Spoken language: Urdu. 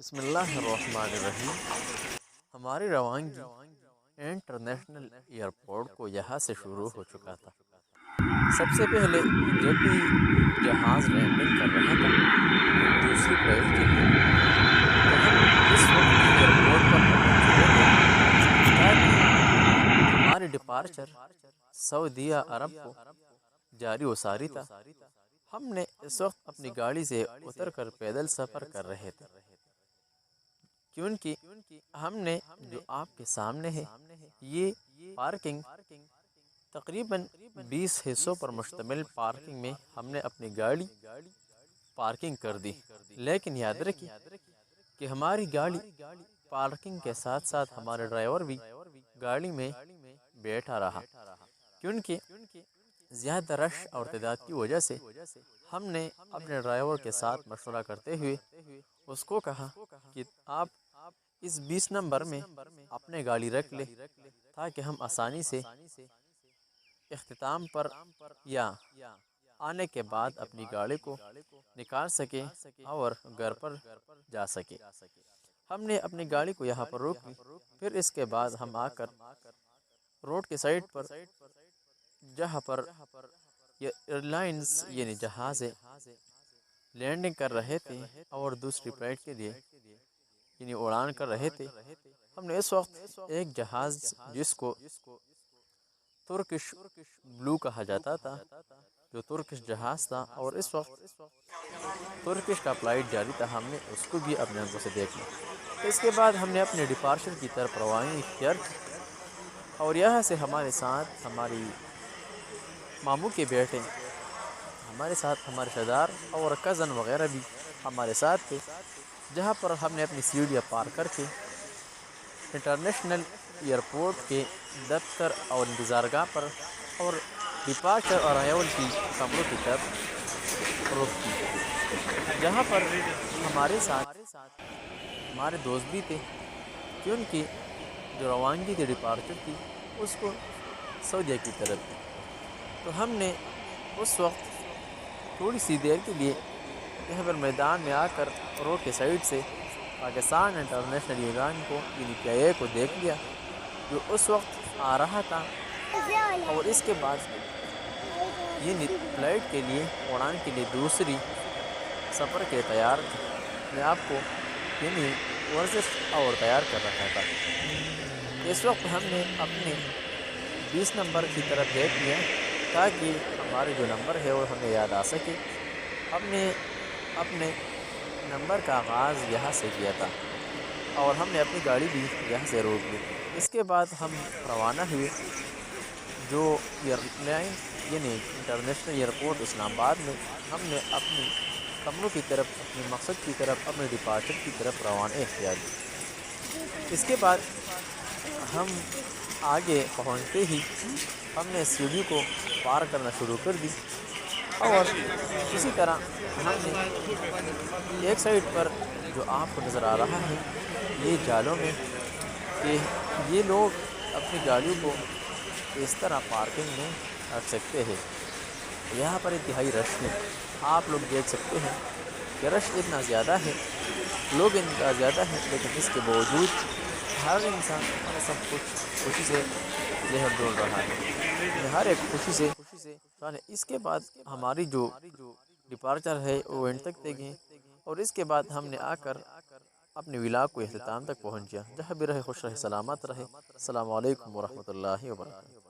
بسم اللہ الرحمن الرحیم۔ ہماری روانگی انٹرنیشنل ایئرپورٹ کو یہاں سے شروع ہو چکا تھا۔ سب سے پہلے جب بھی جہاز لینڈنگ کر رہا تھا دوسری فلائٹ کے لیے، تو ہم اس وقت ایئرپورٹ پر پہنچ چکے تھے تاکہ ہماری ڈپارچر سعودیہ عرب کو جاری و ساری تھا۔ ہم نے اس وقت اپنی گاڑی سے اتر کر پیدل سفر کر رہے تھے، کیونکہ ہم نے جو آپ کے سامنے ہے یہ پارکنگ تقریباً 20 حصوں پر مشتمل پارکنگ میں ہم نے اپنی گاڑی پارکنگ کر دی۔ لیکن یاد رکھیں کہ ہماری گاڑی پارکنگ کے ساتھ ساتھ ہمارا ڈرائیور بھی گاڑی میں بیٹھا رہا، کیونکہ زیادہ رش اور تعداد کی وجہ سے ہم نے اپنے ڈرائیور کے ساتھ مشورہ کرتے ہوئے اس کو کہا کہ آپ اس 20 نمبر میں اپنے گاڑی رکھ لے تاکہ ہم آسانی سے اختتام پر یا آنے کے بعد اپنی گاڑی کو نکال سکے اور گھر پر جا سکے۔ ہم نے اپنی گاڑی کو یہاں پر روک لی، پھر اس کے بعد ہم آ کر روڈ کے سائڈ پر جہاں پر ایئر لائنز یعنی جہاز لینڈنگ کر رہے تھے اور دوسری فلائٹ کے لیے یعنی اڑان کر رہے تھے، ہم نے اس وقت ایک جہاز جس کو ترکش بلو کہا جاتا تھا، جو ترکش جہاز تھا اور اس وقت ترکش کا فلائٹ جاری تھا، ہم نے اس کو بھی اپنے آنکھوں سے دیکھ لیا۔ اس کے بعد ہم نے اپنے ڈپارچر کی طرف روانگی اختیار کی اور یہاں سے ہمارے ساتھ ہماری ماموں کے بیٹے، ہمارے ساتھ ہمارے رشتہ دار اور کزن وغیرہ بھی ہمارے ساتھ تھے، جہاں پر ہم نے اپنی سیڑھیاں پار کر کے انٹرنیشنل ایئرپورٹ کے دفتر اور انتظار گاہ پر اور ڈپارچر اور ارائیول کی کمروں کی طرف رخ کی، جہاں پر ہمارے ساتھ ہمارے دوست بھی تھے، کیونکہ جو روانگی تھی ڈپارچر کی اس کو سعودیہ کی طرف تھی۔ تو ہم نے اس وقت تھوڑی سی دیر کے لیے یہاں پر میدان میں آ کر روڈ کے سائڈ سے پاکستان انٹرنیشنل ایئرلائن کو یعنی PIA کو دیکھ لیا، جو اس وقت آ رہا تھا، اور اس کے بعد یہ فلائٹ کے لیے اڑان کے لیے دوسری سفر کے تیار تھے۔ میں آپ کو یعنی ورزش اور تیار کر رکھا تھا۔ اس وقت ہم نے اپنے 20 نمبر کی طرف دیکھ لیا تاکہ ہمارے جو نمبر ہے وہ ہمیں یاد آ سکے۔ ہم نے اپنے نمبر کا آغاز یہاں سے کیا تھا اور ہم نے اپنی گاڑی بھی یہاں سے روک لی۔ اس کے بعد ہم روانہ ہوئے جو ایئر لائن یعنی انٹرنیشنل ایئرپورٹ اسلام آباد میں ہم نے اپنی کمروں کی طرف، اپنے مقصد کی طرف، اپنے ڈپارچر کی طرف روانہ اختیار کی۔ اس کے بعد ہم آگے پہنچتے ہی ہم نے سیڑھی کو پار کرنا شروع کر دی اور اسی طرح ہم نے ایک سائڈ پر جو آپ کو نظر آ رہا ہے یہ جالوں میں کہ یہ لوگ اپنی گاڑیوں کو اس طرح پارکنگ میں رکھ سکتے ہیں۔ یہاں پر انتہائی رش ہے، آپ لوگ دیکھ سکتے ہیں کہ رش اتنا زیادہ ہے، لوگ اتنا زیادہ ہے، لیکن اس کے باوجود ہر انسان ہمارا سب کچھ خوشی سے لہر ڈول رہا ہے، ہر ایک خوشی سے۔ اس کے بعد ہماری جو ڈپارچر ہے وہ اینڈ تک دے گئے اور اس کے بعد ہم نے آ کر اپنے ولا کو اختتام تک پہنچ گیا۔ جہاں بھی رہے خوش رہے، سلامت رہے۔ السلام علیکم ورحمۃ اللہ وبرکاتہ۔